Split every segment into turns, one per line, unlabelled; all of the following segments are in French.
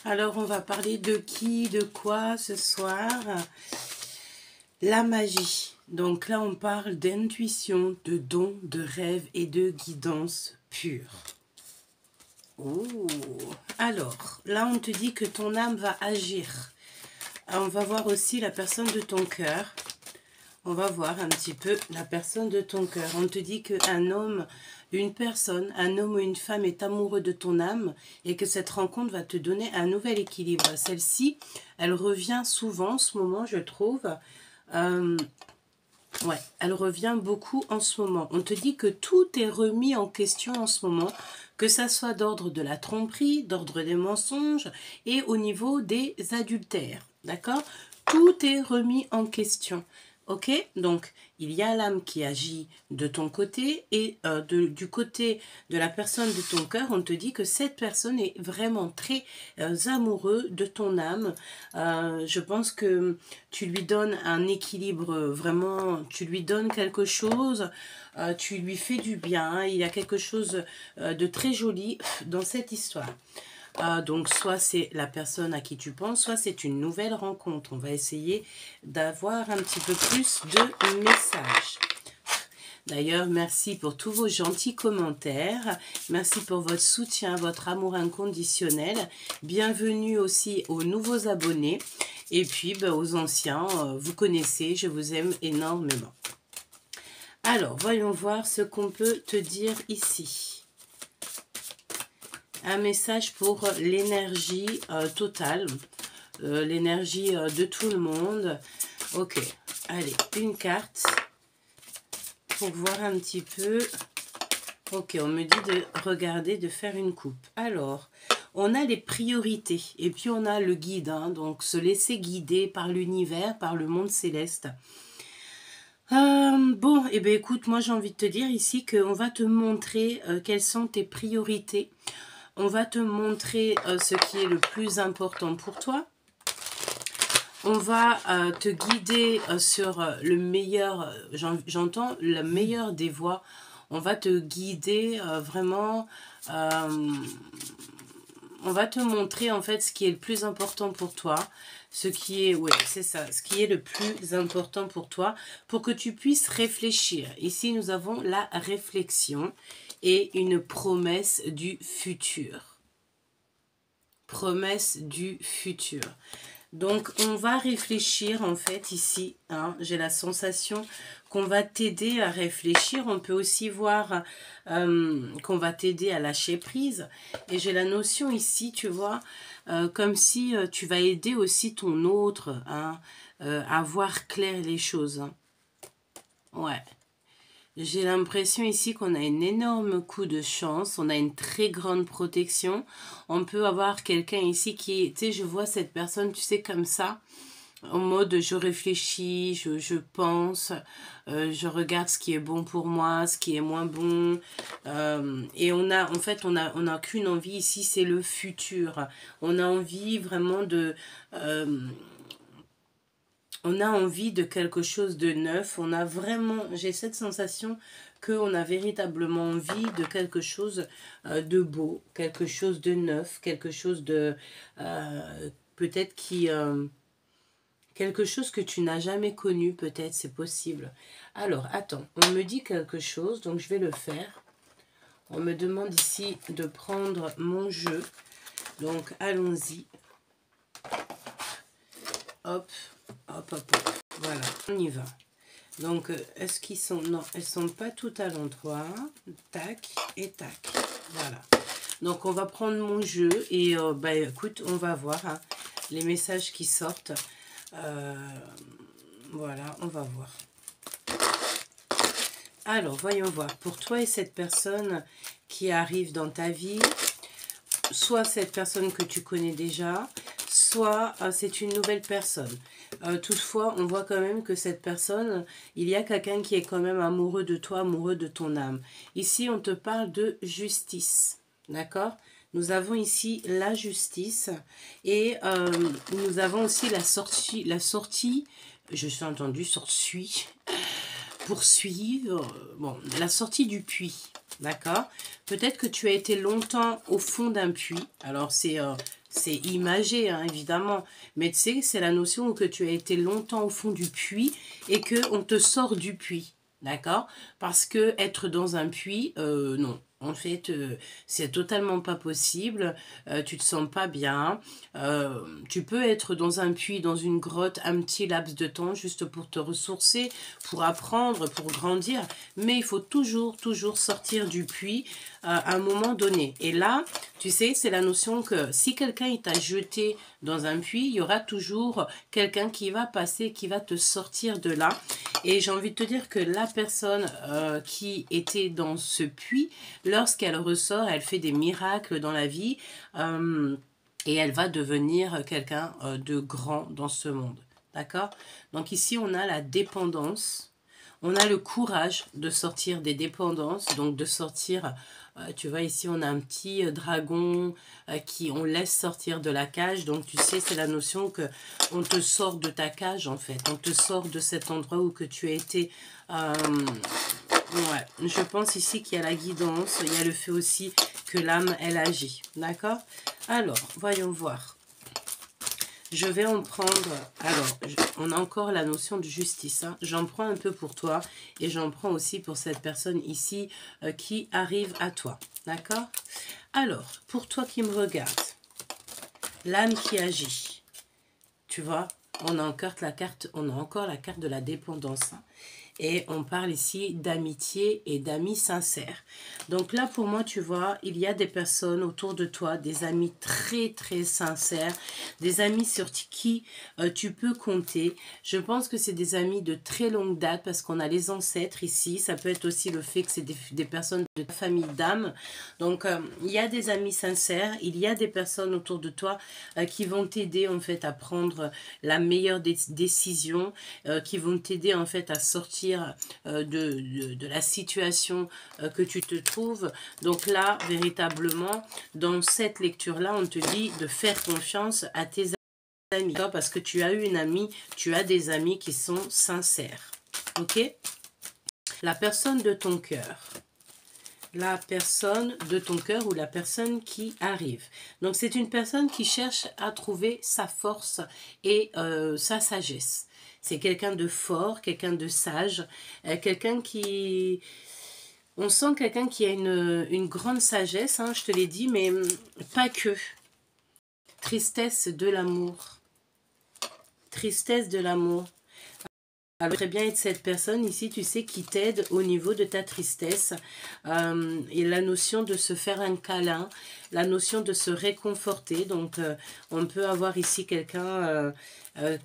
Alors, on va parler de qui, de quoi ce soir? La magie. Donc là, on parle d'intuition, de dons, de rêves et de guidance pure. Oh. Alors, là, on te dit que ton âme va agir. On va voir aussi la personne de ton cœur. On va voir un petit peu la personne de ton cœur. On te dit qu'un homme, une personne, un homme ou une femme est amoureux de ton âme et que cette rencontre va te donner un nouvel équilibre. Celle-ci, elle revient souvent en ce moment, je trouve. Ouais, elle revient beaucoup en ce moment. On te dit que tout est remis en question en ce moment, que ça soit d'ordre de la tromperie, d'ordre des mensonges et au niveau des adultères. D'accord? Tout est remis en question. Ok? Donc, il y a l'âme qui agit de ton côté et du côté de la personne de ton cœur, on te dit que cette personne est vraiment très amoureux de ton âme. Je pense que tu lui donnes un équilibre, vraiment, tu lui donnes quelque chose, tu lui fais du bien. Il y a quelque chose de très joli dans cette histoire. Donc, soit c'est la personne à qui tu penses, soit c'est une nouvelle rencontre. On va essayer d'avoir un petit peu plus de messages. D'ailleurs, merci pour tous vos gentils commentaires. Merci pour votre soutien, votre amour inconditionnel. Bienvenue aussi aux nouveaux abonnés. Et puis, aux anciens, vous connaissez, je vous aime énormément. Alors, voyons voir ce qu'on peut te dire ici. Un message pour l'énergie totale, l'énergie de tout le monde. Ok, allez, une carte pour voir un petit peu. Ok, on me dit de regarder, de faire une coupe. Alors, on a les priorités et puis on a le guide, hein, donc se laisser guider par l'univers, par le monde céleste. Bon, eh bien écoute, moi j'ai envie de te dire ici qu'on va te montrer quelles sont tes priorités. On va te montrer ce qui est le plus important pour toi. On va te guider sur le meilleur, j'entends le meilleur des voies. On va te guider vraiment, on va te montrer en fait ce qui est le plus important pour toi. Ce qui est, oui, c'est ça, ce qui est le plus important pour toi, pour que tu puisses réfléchir. Ici, nous avons la réflexion et une promesse du futur. Promesse du futur. Donc, on va réfléchir, en fait, ici. Hein, j'ai la sensation qu'on va t'aider à réfléchir. On peut aussi voir qu'on va t'aider à lâcher prise. Et j'ai la notion ici, tu vois, comme si tu vas aider aussi ton autre hein, à voir clair les choses. Hein. Ouais. J'ai l'impression ici qu'on a un énorme coup de chance, on a une très grande protection. On peut avoir quelqu'un ici qui, tu sais, je vois cette personne, tu sais, comme ça, en mode je réfléchis, je pense, je regarde ce qui est bon pour moi, ce qui est moins bon. Et on a, en fait, on a qu'une envie ici, c'est le futur. On a envie vraiment de... on a envie de quelque chose de neuf, on a vraiment, j'ai cette sensation qu'on a véritablement envie de quelque chose de beau, quelque chose de neuf, quelque chose de, peut-être qui, quelque chose que tu n'as jamais connu, peut-être, c'est possible. Alors, attends, on me dit quelque chose, donc je vais le faire. On me demande ici de prendre mon jeu, donc allons-y. Hop, hop, hop, hop. Voilà, on y va. Donc, est-ce qu'ils sont... Non, elles ne sont pas toutes à l'endroit. Tac et tac. Voilà. Donc, on va prendre mon jeu et, écoute, on va voir hein, les messages qui sortent. Voilà, on va voir. Alors, voyons voir. Pour toi et cette personne qui arrive dans ta vie, soit cette personne que tu connais déjà, soit c'est une nouvelle personne. Toutefois, on voit quand même que cette personne, il y a quelqu'un qui est quand même amoureux de toi, amoureux de ton âme. Ici, on te parle de justice, d'accord? Nous avons ici la justice et nous avons aussi la sortie, je suis entendu, poursuivre, bon, la sortie du puits, d'accord? Peut-être que tu as été longtemps au fond d'un puits, alors c'est c'est imagé, hein, évidemment. Mais tu sais, c'est la notion que tu as été longtemps au fond du puits et qu'on te sort du puits. D'accord? Parce que être dans un puits, non. En fait, c'est totalement pas possible. Tu te sens pas bien. Tu peux être dans un puits, dans une grotte, un petit laps de temps, juste pour te ressourcer, pour apprendre, pour grandir. Mais il faut toujours, toujours sortir du puits à un moment donné. Et là, tu sais, c'est la notion que si quelqu'un t'a jeté dans un puits, il y aura toujours quelqu'un qui va passer, qui va te sortir de là. Et j'ai envie de te dire que la personne qui était dans ce puits, lorsqu'elle ressort, elle fait des miracles dans la vie et elle va devenir quelqu'un de grand dans ce monde. D'accord? Donc ici, on a la dépendance. On a le courage de sortir des dépendances, donc de sortir, tu vois ici on a un petit dragon qui on laisse sortir de la cage, donc tu sais c'est la notion que on te sort de ta cage en fait, on te sort de cet endroit où que tu as été, ouais, je pense ici qu'il y a la guidance, il y a le fait aussi que l'âme elle agit, d'accord? Alors, voyons voir. Je vais en prendre, alors, on a encore la notion de justice, hein. J'en prends un peu pour toi et j'en prends aussi pour cette personne ici qui arrive à toi, d'accord? Alors, pour toi qui me regarde, l'âme qui agit, tu vois, on a encore la carte de la dépendance, hein. Et on parle ici d'amitié et d'amis sincères. Donc là, pour moi, tu vois, il y a des personnes autour de toi, des amis très, très sincères, des amis sur qui tu peux compter. Je pense que c'est des amis de très longue date parce qu'on a les ancêtres ici. Ça peut être aussi le fait que c'est des personnes de famille d'âme. Donc, il y a des amis sincères, il y a des personnes autour de toi qui vont t'aider en fait à prendre la meilleure des décisions, qui vont t'aider en fait à sortir de la situation que tu te trouves. Donc là, véritablement, dans cette lecture-là, on te dit de faire confiance à tes amis. Parce que tu as eu une amie, tu as des amis qui sont sincères. Ok? La personne de ton cœur. La personne de ton cœur ou la personne qui arrive. Donc, c'est une personne qui cherche à trouver sa force et sa sagesse. C'est quelqu'un de fort, quelqu'un de sage, quelqu'un qui... On sent quelqu'un qui a une grande sagesse, hein, je te l'ai dit, mais pas que. Tristesse de l'amour. Tristesse de l'amour. Alors, très bien être cette personne ici, tu sais, qui t'aide au niveau de ta tristesse. Et la notion de se faire un câlin, la notion de se réconforter. Donc, on peut avoir ici quelqu'un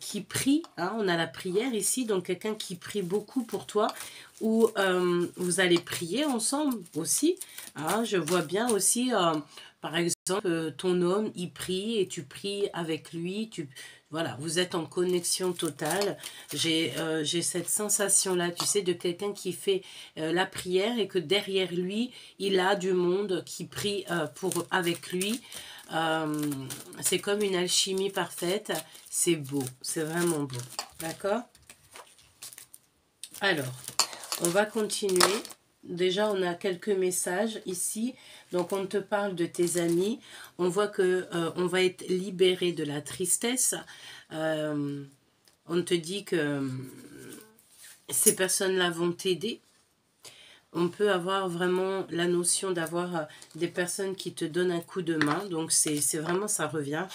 qui prie. Hein, on a la prière ici, donc quelqu'un qui prie beaucoup pour toi. Ou vous allez prier ensemble aussi. Hein, je vois bien aussi, par exemple, ton homme, il prie et tu pries avec lui. Voilà, vous êtes en connexion totale. J'ai cette sensation-là, tu sais, de quelqu'un qui fait la prière et que derrière lui, il a du monde qui prie avec lui. C'est comme une alchimie parfaite. C'est beau, c'est vraiment beau. D'accord? Alors, on va continuer. Déjà, on a quelques messages ici. Donc, on te parle de tes amis. On voit que on va être libéré de la tristesse. On te dit que ces personnes-là vont t'aider. On peut avoir vraiment la notion d'avoir des personnes qui te donnent un coup de main. Donc, c'est vraiment, ça revient.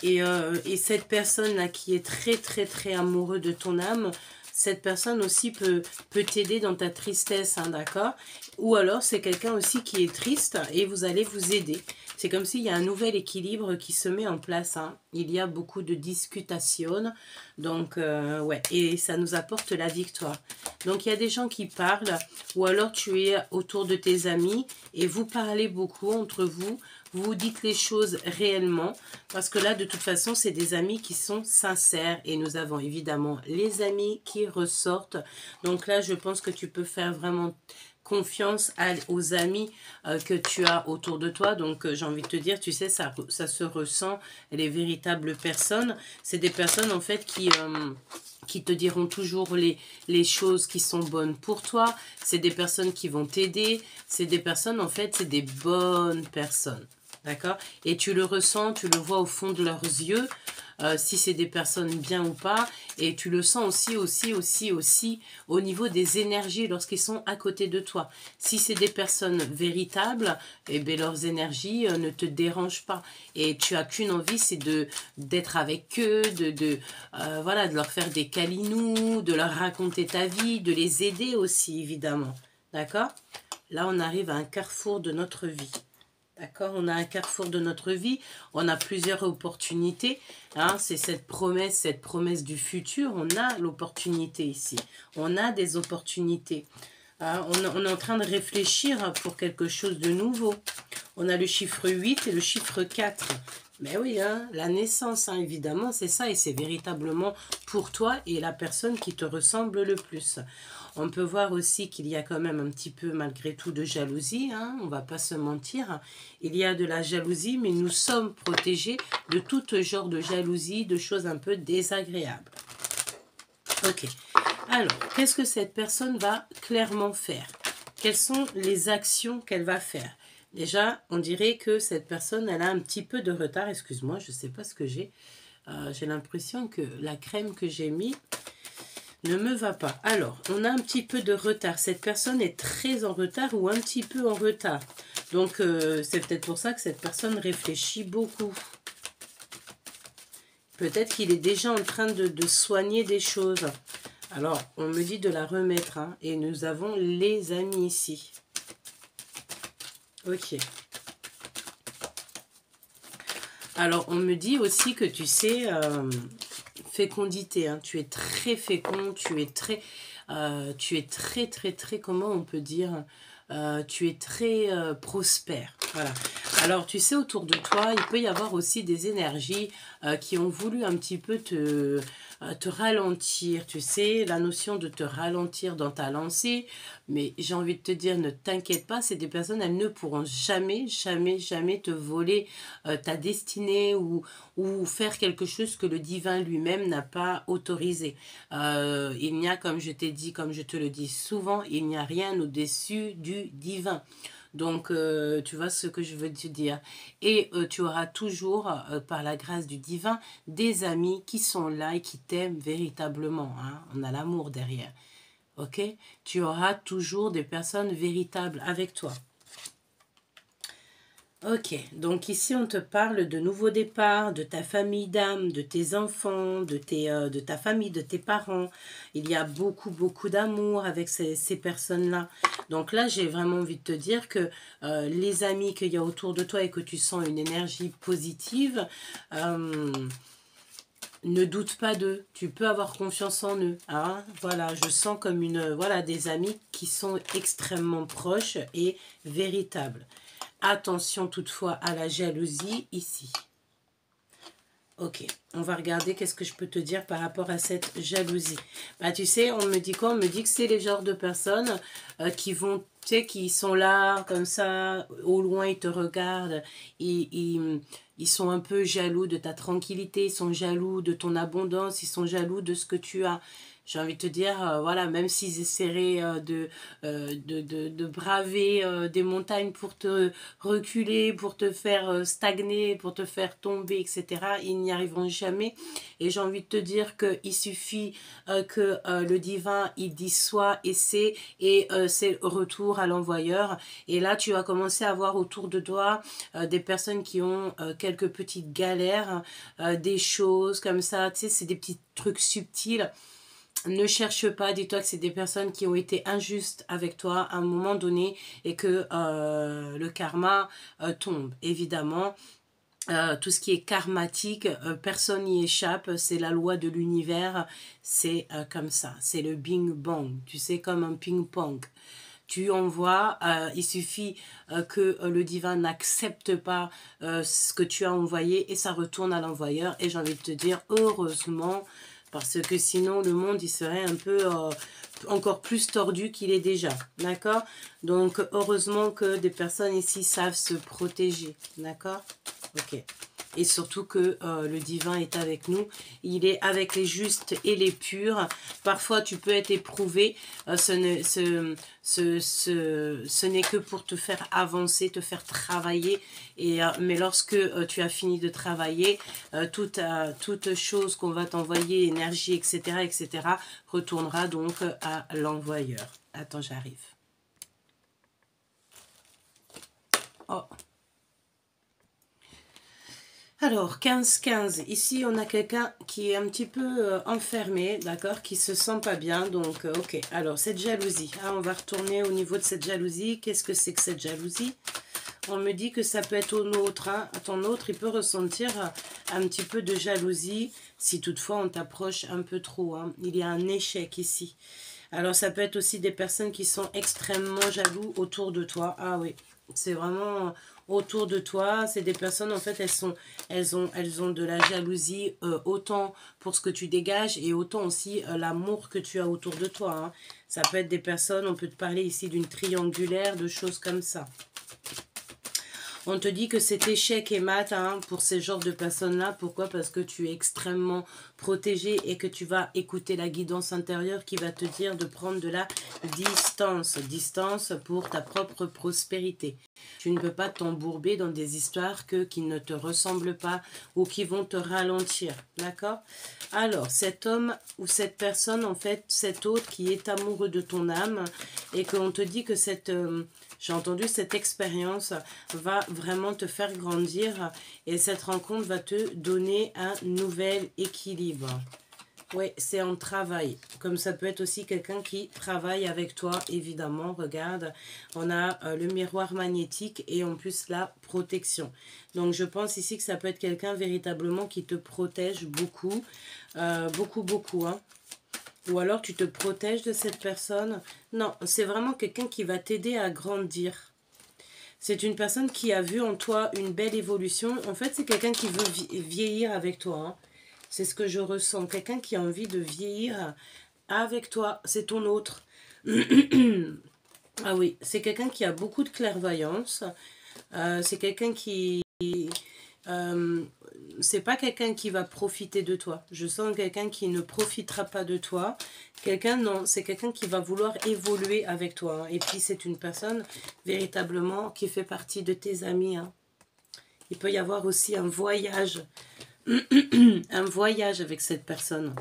Et cette personne-là qui est très, très, très amoureux de ton âme, cette personne aussi peut t'aider dans ta tristesse, hein, d'accord? Ou alors, c'est quelqu'un aussi qui est triste et vous allez vous aider. C'est comme s'il y a un nouvel équilibre qui se met en place. Hein. Il y a beaucoup de discutations. Donc, ouais, et ça nous apporte la victoire. Donc, il y a des gens qui parlent ou alors tu es autour de tes amis et vous parlez beaucoup entre vous. Vous dites les choses réellement parce que là, de toute façon, c'est des amis qui sont sincères et nous avons évidemment les amis qui ressortent. Donc là, je pense que tu peux faire vraiment confiance aux amis que tu as autour de toi. Donc, j'ai envie de te dire, tu sais, ça se ressent. Les véritables personnes, c'est des personnes en fait qui te diront toujours les choses qui sont bonnes pour toi. C'est des personnes qui vont t'aider. C'est des personnes, en fait, c'est des bonnes personnes. D'accord? Et tu le ressens, tu le vois au fond de leurs yeux, si c'est des personnes bien ou pas. Et tu le sens aussi au niveau des énergies lorsqu'ils sont à côté de toi. Si c'est des personnes véritables, eh bien, leurs énergies ne te dérangent pas. Et tu as qu'une envie, c'est d'être avec eux, voilà, de leur faire des câlinous, de leur raconter ta vie, de les aider aussi, évidemment. D'accord? Là, on arrive à un carrefour de notre vie. D'accord, on a un carrefour de notre vie, on a plusieurs opportunités, hein, c'est cette promesse du futur, on a l'opportunité ici, on a des opportunités, hein, on est en train de réfléchir pour quelque chose de nouveau. On a le chiffre 8 et le chiffre 4. Mais oui, hein, la naissance, hein, évidemment, c'est ça, et c'est véritablement pour toi et la personne qui te ressemble le plus. On peut voir aussi qu'il y a quand même un petit peu, malgré tout, de jalousie, hein, on ne va pas se mentir. Il y a de la jalousie, mais nous sommes protégés de tout genre de jalousie, de choses un peu désagréables. Ok. Alors, qu'est-ce que cette personne va clairement faire? Quelles sont les actions qu'elle va faire? Déjà, on dirait que cette personne, elle a un petit peu de retard. Excuse-moi, je ne sais pas ce que j'ai. J'ai l'impression que la crème que j'ai mis ne me va pas. Alors, on a un petit peu de retard. Cette personne est très en retard ou un petit peu en retard. Donc, c'est peut-être pour ça que cette personne réfléchit beaucoup. Peut-être qu'il est déjà en train de soigner des choses. Alors, on me dit de la remettre. Hein, et nous avons les amis ici. Ok. Alors, on me dit aussi que tu sais, fécondité, hein, tu es très fécond, tu es très, comment on peut dire, tu es très prospère. Voilà. Alors, tu sais, autour de toi, il peut y avoir aussi des énergies qui ont voulu un petit peu te ralentir. Tu sais, la notion de te ralentir dans ta lancée. Mais j'ai envie de te dire, ne t'inquiète pas, c'est des personnes, elles ne pourront jamais te voler ta destinée ou faire quelque chose que le divin lui-même n'a pas autorisé. Il n'y a, comme je t'ai dit, comme je te le dis souvent, il n'y a rien au-dessus du divin. Donc, tu vois ce que je veux te dire. Et tu auras toujours, par la grâce du divin, des amis qui sont là et qui t'aiment véritablement. Hein. On a l'amour derrière. Ok? Tu auras toujours des personnes véritables avec toi. Ok, donc ici on te parle de nouveaux départs, de ta famille d'âme, de tes enfants, de ta famille, de tes parents. Il y a beaucoup d'amour avec ces personnes-là. Donc là, j'ai vraiment envie de te dire que les amis qu'il y a autour de toi et que tu sens une énergie positive, ne doute pas d'eux. Tu peux avoir confiance en eux. Hein. Voilà, je sens comme des amis qui sont extrêmement proches et véritables. Attention toutefois à la jalousie ici. Ok, on va regarder qu'est-ce que je peux te dire par rapport à cette jalousie. Bah, tu sais, on me dit quoi? On me dit que c'est les genres de personnes qui vont, tu sais, qui sont là, comme ça, au loin, ils te regardent. Ils sont un peu jaloux de ta tranquillité, ils sont jaloux de ton abondance, ils sont jaloux de ce que tu as. J'ai envie de te dire, voilà, même s'ils essaieraient de braver des montagnes pour te reculer, pour te faire stagner, pour te faire tomber, etc., ils n'y arriveront jamais. Et j'ai envie de te dire qu'il suffit que le divin, il dit soit et c'est retour à l'envoyeur. Et là, tu vas commencer à voir autour de toi des personnes qui ont quelques petites galères, des choses comme ça, tu sais, c'est des petits trucs subtils. Ne cherche pas, dis-toi que c'est des personnes qui ont été injustes avec toi à un moment donné et que le karma tombe. Évidemment, tout ce qui est karmatique, personne n'y échappe, c'est la loi de l'univers, c'est comme ça, c'est le bing bang, tu sais, comme un ping-pong. Tu envoies, il suffit que le divin n'accepte pas ce que tu as envoyé et ça retourne à l'envoyeur. Et j'ai envie de te dire, heureusement, parce que sinon le monde il serait un peu encore plus tordu qu'il est déjà, d'accord? Donc heureusement que des personnes ici savent se protéger, d'accord? Ok. et surtout que le divin est avec nous. Il est avec les justes et les purs. Parfois, tu peux être éprouvé. Ce n'est que pour te faire avancer, te faire travailler. Mais lorsque tu as fini de travailler, toute chose qu'on va t'envoyer, énergie, etc., retournera donc à l'envoyeur. Attends, j'arrive. Oh. Alors, 15-15. Ici, on a quelqu'un qui est un petit peu enfermé, d'accord, qui se sent pas bien. Donc, ok. Alors, cette jalousie. Ah, on va retourner au niveau de cette jalousie. Qu'est-ce que c'est que cette jalousie? On me dit que ça peut être au nôtre. Hein. Ton autre, il peut ressentir un petit peu de jalousie si toutefois on t'approche un peu trop. Hein. Il y a un échec ici. Alors, ça peut être aussi des personnes qui sont extrêmement jaloux autour de toi. Ah oui, c'est vraiment autour de toi. C'est des personnes, en fait, elles ont de la jalousie autant pour ce que tu dégages et autant aussi l'amour que tu as autour de toi. Hein. Ça peut être des personnes, on peut te parler ici d'une triangulaire, de choses comme ça. On te dit que c'est échec et mat hein, pour ces genres de personnes-là. Pourquoi? Parce que tu es extrêmement protégé et que tu vas écouter la guidance intérieure qui va te dire de prendre de la distance. Distance pour ta propre prospérité. Tu ne peux pas t'embourber dans des histoires qui ne te ressemblent pas ou qui vont te ralentir. D'accord? Alors, cet homme ou cette personne, en fait, cet autre qui est amoureux de ton âme et qu'on te dit que cette... j'ai entendu cette expérience va vraiment te faire grandir et cette rencontre va te donner un nouvel équilibre. Oui, c'est en travail. Comme ça peut être aussi quelqu'un qui travaille avec toi, évidemment. Regarde, on a le miroir magnétique et en plus la protection. Donc, je pense ici que ça peut être quelqu'un véritablement qui te protège beaucoup. Beaucoup. Hein. Ou alors, tu te protèges de cette personne. Non, c'est vraiment quelqu'un qui va t'aider à grandir. C'est une personne qui a vu en toi une belle évolution. En fait, c'est quelqu'un qui veut vieillir avec toi. Hein. C'est ce que je ressens. Quelqu'un qui a envie de vieillir avec toi. C'est ton autre. Ah oui, c'est quelqu'un qui a beaucoup de clairvoyance. C'est quelqu'un qui... c'est pas quelqu'un qui va profiter de toi. Je sens quelqu'un qui ne profitera pas de toi. Quelqu'un, non, c'est quelqu'un qui va vouloir évoluer avec toi. Hein. Et puis, c'est une personne véritablement qui fait partie de tes amis. Hein. Il peut y avoir aussi un voyage. Un voyage avec cette personne.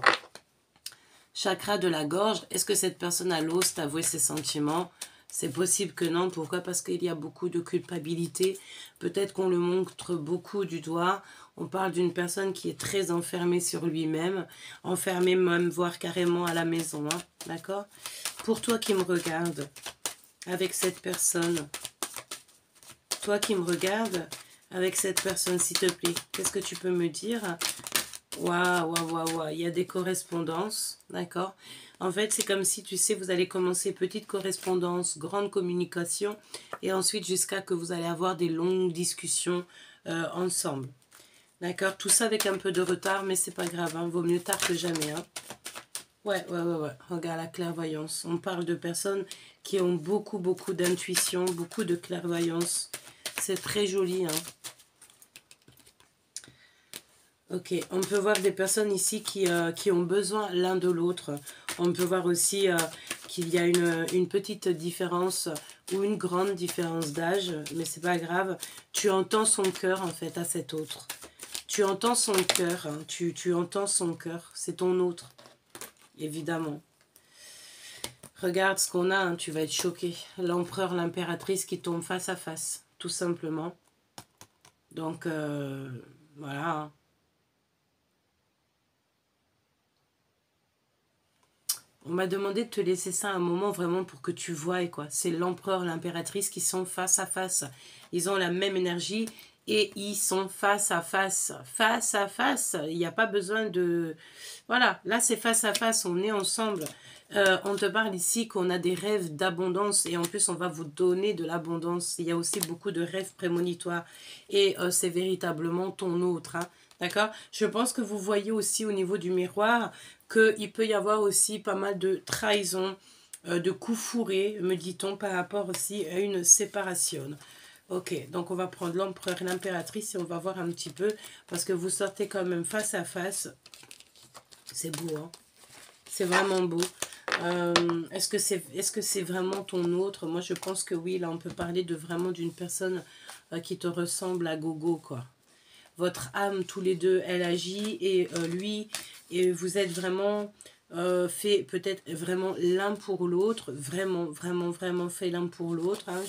Chakra de la gorge. Est-ce que cette personne a l'ose t'avouer ses sentiments? C'est possible que non. Pourquoi? Parce qu'il y a beaucoup de culpabilité. Peut-être qu'on le montre beaucoup du doigt. On parle d'une personne qui est très enfermée sur lui-même. Enfermée même, voire carrément à la maison. Hein. D'accord? Pour toi qui me regardes, avec cette personne. Toi qui me regardes, avec cette personne, s'il te plaît. Qu'est-ce que tu peux me dire? Waouh. Il y a des correspondances. D'accord? En fait, c'est comme si, tu sais, vous allez commencer petite correspondance, grande communication, et ensuite jusqu'à que vous allez avoir des longues discussions ensemble. D'accord? Tout ça avec un peu de retard, mais c'est pas grave, hein. Vaut mieux tard que jamais. Hein. Ouais. Regarde la clairvoyance. On parle de personnes qui ont beaucoup d'intuition, beaucoup de clairvoyance. C'est très joli, hein. Ok, on peut voir des personnes ici qui ont besoin l'un de l'autre. On peut voir aussi qu'il y a une petite différence ou une grande différence d'âge, mais c'est pas grave. Tu entends son cœur en fait à cet autre. Tu entends son cœur, hein. Tu entends son cœur, c'est ton autre, évidemment. Regarde ce qu'on a, hein. Tu vas être choqué. L'empereur, l'impératrice qui tombent face à face, tout simplement. Donc, voilà, hein. On m'a demandé de te laisser ça un moment vraiment pour que tu voies quoi. C'est l'empereur, l'impératrice qui sont face à face. Ils ont la même énergie et ils sont face à face. Face à face, il n'y a pas besoin de... Voilà, là c'est face à face, on est ensemble. On te parle ici qu'on a des rêves d'abondance et en plus on va vous donner de l'abondance. Il y a aussi beaucoup de rêves prémonitoires et c'est véritablement ton autre. Hein. D'accord? Je pense que vous voyez aussi au niveau du miroir qu'il peut y avoir aussi pas mal de trahison, de coups fourrés, me dit-on, par rapport aussi à une séparation. Ok, donc on va prendre l'empereur et l'impératrice et on va voir un petit peu, parce que vous sortez quand même face à face. C'est beau, hein? C'est vraiment beau. Est-ce que c'est vraiment ton autre? Moi, je pense que oui. Là, on peut parler de vraiment d'une personne qui te ressemble à gogo, quoi. Votre âme, tous les deux, elle agit et lui, et vous êtes vraiment fait peut-être vraiment l'un pour l'autre. Vraiment, vraiment, vraiment fait l'un pour l'autre. Hein.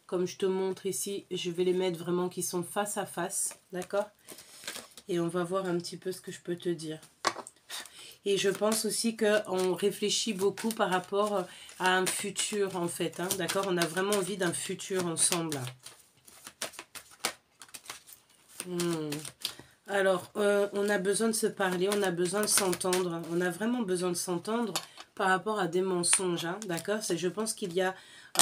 Comme je te montre ici, je vais les mettre vraiment qui sont face à face. D'accord? Et on va voir un petit peu ce que je peux te dire. Et je pense aussi qu'on réfléchit beaucoup par rapport à un futur, en fait. Hein, d'accord? On a vraiment envie d'un futur ensemble. Alors, on a besoin de se parler, on a besoin de s'entendre. On a vraiment besoin de s'entendre par rapport à des mensonges. Hein, d'accord? Je pense qu'il y a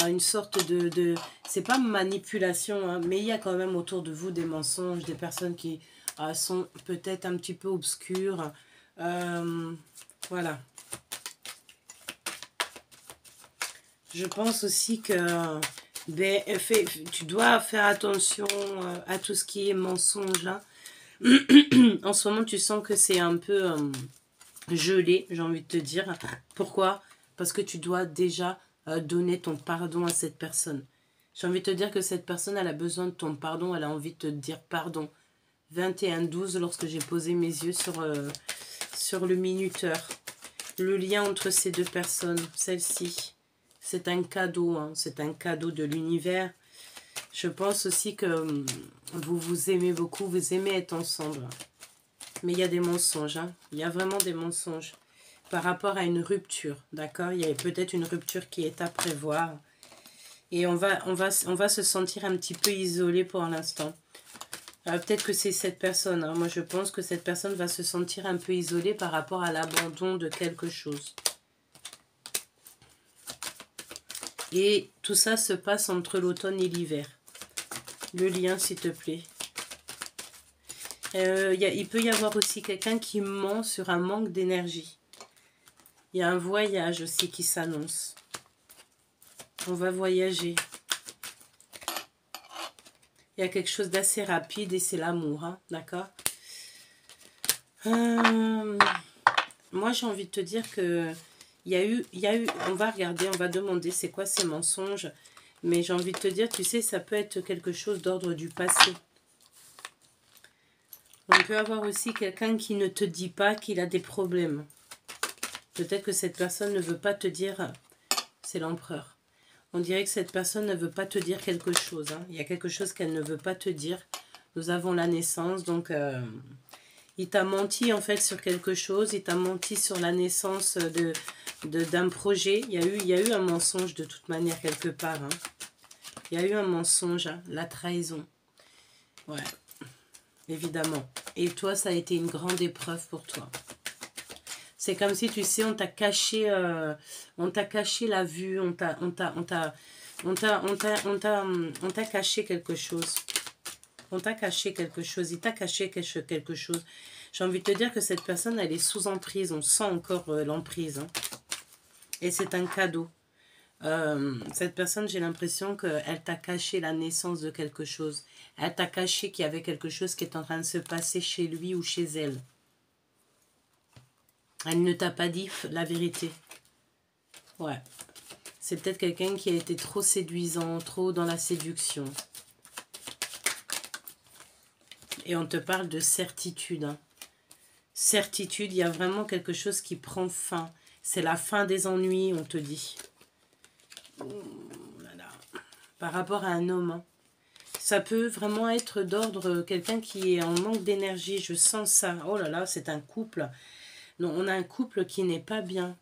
une sorte de c'est pas manipulation, hein, mais il y a quand même autour de vous des mensonges, des personnes qui sont peut-être un petit peu obscures. Voilà. Je pense aussi que ben, tu dois faire attention à tout ce qui est mensonge. Hein. En ce moment, tu sens que c'est un peu gelé, j'ai envie de te dire. Pourquoi? Parce que tu dois déjà donner ton pardon à cette personne. J'ai envie de te dire que cette personne, elle a besoin de ton pardon, elle a envie de te dire pardon. 21-12, lorsque j'ai posé mes yeux sur le minuteur. Le lien entre ces deux personnes, celle-ci, c'est un cadeau, hein, c'est un cadeau de l'univers. Je pense aussi que vous vous aimez beaucoup, vous aimez être ensemble. Mais il y a des mensonges, hein, il y a vraiment des mensonges par rapport à une rupture, d'accord? Il y a peut-être une rupture qui est à prévoir. Et on va se sentir un petit peu isolé pour l'instant. Peut-être que c'est cette personne. Hein. Moi, je pense que cette personne va se sentir un peu isolée par rapport à l'abandon de quelque chose. Et tout ça se passe entre l'automne et l'hiver. Le lien, s'il te plaît. Il peut y avoir aussi quelqu'un qui ment sur un manque d'énergie. Il y a un voyage aussi qui s'annonce. On va voyager. Il y a quelque chose d'assez rapide et c'est l'amour, hein, d'accord? Moi, j'ai envie de te dire que il y a eu, on va regarder, on va demander c'est quoi ces mensonges. Mais j'ai envie de te dire, tu sais, ça peut être quelque chose d'ordre du passé. On peut avoir aussi quelqu'un qui ne te dit pas qu'il a des problèmes. Peut-être que cette personne ne veut pas te dire, c'est l'empereur. On dirait que cette personne ne veut pas te dire quelque chose. Hein. Il y a quelque chose qu'elle ne veut pas te dire. Nous avons la naissance, donc il t'a menti en fait sur quelque chose. Il t'a menti sur la naissance d'un projet. Il y a eu un mensonge de toute manière quelque part. Hein. Il y a eu un mensonge, hein, la trahison. Ouais, évidemment. Et toi, ça a été une grande épreuve pour toi. C'est comme si, tu sais, on t'a caché la vue, on t'a caché quelque chose. On t'a caché quelque chose, il t'a caché quelque chose. J'ai envie de te dire que cette personne, elle est sous emprise, on sent encore l'emprise. Hein. Et c'est un cadeau. Cette personne, j'ai l'impression qu'elle t'a caché la naissance de quelque chose. Elle t'a caché qu'il y avait quelque chose qui est en train de se passer chez lui ou chez elle. Elle ne t'a pas dit la vérité. Ouais. C'est peut-être quelqu'un qui a été trop séduisant, trop dans la séduction. Et on te parle de certitude. Hein. Certitude, il y a vraiment quelque chose qui prend fin. C'est la fin des ennuis, on te dit. Oh là là. Par rapport à un homme. Hein. Ça peut vraiment être d'ordre quelqu'un qui est en manque d'énergie. Je sens ça. Oh là là, c'est un couple. Non, on a un couple qui n'est pas bien.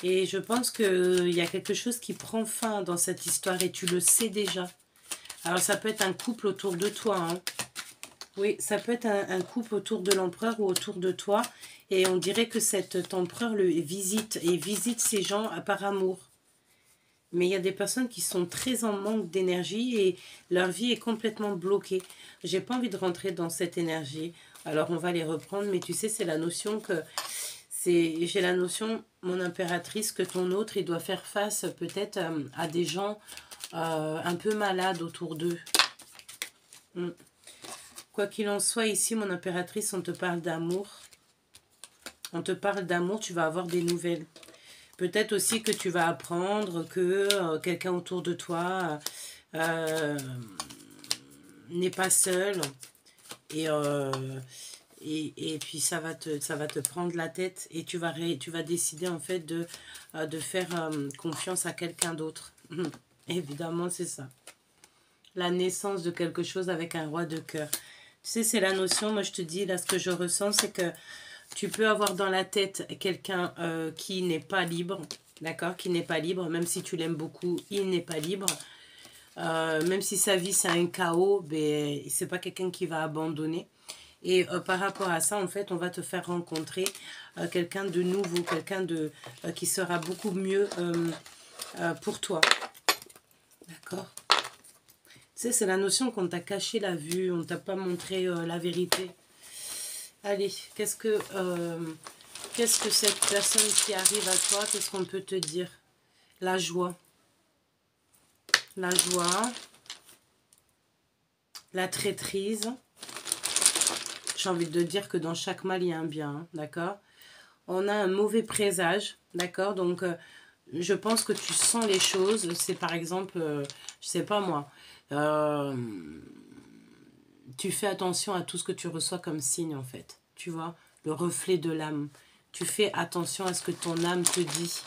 Et je pense qu'il y a quelque chose qui prend fin dans cette histoire et tu le sais déjà. Alors ça peut être un couple autour de toi. Hein. Oui, ça peut être un couple autour de l'empereur ou autour de toi. Et on dirait que cet empereur le visite et visite ces gens par amour. Mais il y a des personnes qui sont très en manque d'énergie et leur vie est complètement bloquée. J'ai pas envie de rentrer dans cette énergie. Alors on va les reprendre, mais tu sais, c'est la notion que... J'ai la notion, mon impératrice, que ton autre, il doit faire face peut-être à des gens un peu malades autour d'eux. Quoi qu'il en soit, ici, mon impératrice, on te parle d'amour. On te parle d'amour, tu vas avoir des nouvelles. Peut-être aussi que tu vas apprendre que quelqu'un autour de toi n'est pas seul. Et puis ça va te prendre la tête. Et tu vas décider en fait de faire confiance à quelqu'un d'autre. Évidemment, c'est ça. La naissance de quelque chose avec un roi de cœur. Tu sais, c'est la notion, moi je te dis, là ce que je ressens, c'est que tu peux avoir dans la tête quelqu'un qui n'est pas libre, d'accord, qui n'est pas libre, même si tu l'aimes beaucoup, il n'est pas libre. Même si sa vie c'est un chaos, ben, c'est pas quelqu'un qui va abandonner. Et par rapport à ça, en fait, on va te faire rencontrer quelqu'un de nouveau, quelqu'un qui sera beaucoup mieux pour toi. D'accord? Tu sais, c'est la notion qu'on t'a caché la vue, on t'a pas montré la vérité. Allez, qu'est-ce que cette personne qui arrive à toi, qu'est-ce qu'on peut te dire? La joie. La joie. La traîtrise. J'ai envie de dire que dans chaque mal, il y a un bien, hein, d'accord? On a un mauvais présage, d'accord? Donc, je pense que tu sens les choses. C'est par exemple, je sais pas moi, tu fais attention à tout ce que tu reçois comme signe, en fait. Tu vois, le reflet de l'âme. Tu fais attention à ce que ton âme te dit.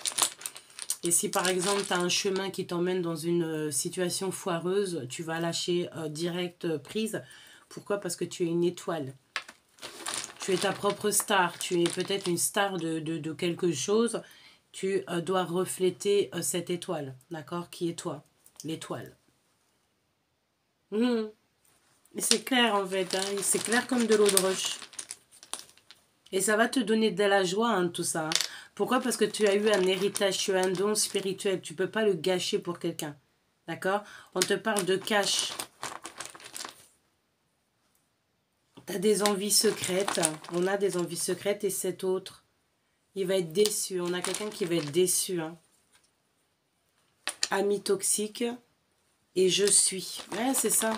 Et si par exemple, tu as un chemin qui t'emmène dans une situation foireuse, tu vas lâcher direct prise. Pourquoi? Parce que tu es une étoile. Tu es ta propre star. Tu es peut-être une star de quelque chose. Tu dois refléter cette étoile. D'accord? Qui est toi? L'étoile. Et c'est clair en fait. Hein? C'est clair comme de l'eau de roche. Et ça va te donner de la joie, hein, tout ça. Pourquoi? Parce que tu as eu un héritage, tu as un don spirituel. Tu ne peux pas le gâcher pour quelqu'un. D'accord? On te parle de cash. Tu as des envies secrètes. On a des envies secrètes et cet autre, il va être déçu. On a quelqu'un qui va être déçu. Hein. Ami toxique. Et je suis. Ouais, c'est ça.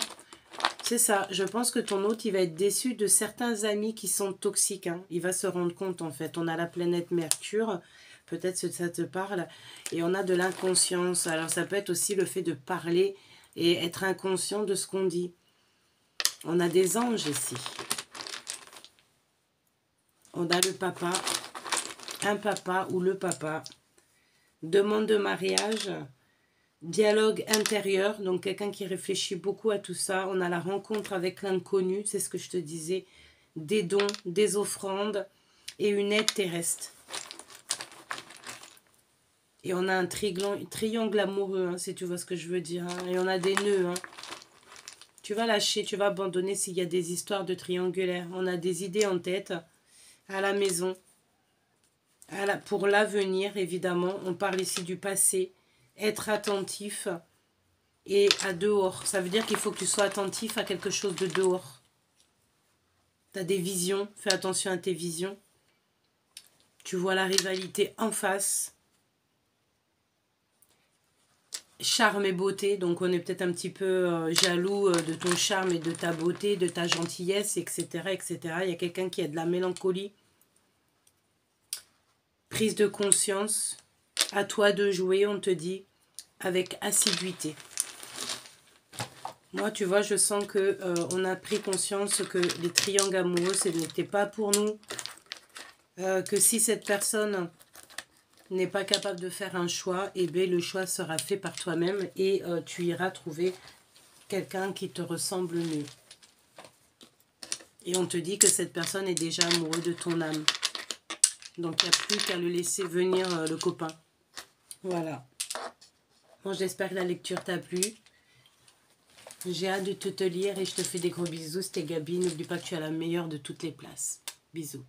C'est ça. Je pense que ton autre, il va être déçu de certains amis qui sont toxiques. Hein. Il va se rendre compte, en fait. On a la planète Mercure. Peut-être que ça te parle. Et on a de l'inconscience. Alors, ça peut être aussi le fait de parler et être inconscient de ce qu'on dit. On a des anges ici. On a le papa. Un papa ou le papa. Demande de mariage. Dialogue intérieur, donc quelqu'un qui réfléchit beaucoup à tout ça. On a la rencontre avec l'inconnu, c'est ce que je te disais. Des dons, des offrandes et une aide terrestre. Et on a un triangle amoureux, hein, si tu vois ce que je veux dire. Hein. Et on a des nœuds. Hein. Tu vas lâcher, tu vas abandonner s'il y a des histoires de triangulaire. On a des idées en tête, à la maison. Pour l'avenir, évidemment. On parle ici du passé. Être attentif et à dehors. Ça veut dire qu'il faut que tu sois attentif à quelque chose de dehors. Tu as des visions, fais attention à tes visions. Tu vois la rivalité en face. Charme et beauté, donc on est peut-être un petit peu jaloux de ton charme et de ta beauté, de ta gentillesse, etc. etc. Il y a quelqu'un qui a de la mélancolie. Prise de conscience. À toi de jouer, on te dit, avec assiduité. Moi, tu vois, je sens que on a pris conscience que les triangles amoureux, ce n'était pas pour nous. Que si cette personne n'est pas capable de faire un choix, eh bien, le choix sera fait par toi-même et tu iras trouver quelqu'un qui te ressemble mieux. Et on te dit que cette personne est déjà amoureuse de ton âme. Donc, il n'y a plus qu'à le laisser venir, le copain. Voilà. Bon, j'espère que la lecture t'a plu. J'ai hâte de te lire et je te fais des gros bisous. C'était Gabi. N'oublie pas que tu as la meilleure de toutes les places. Bisous.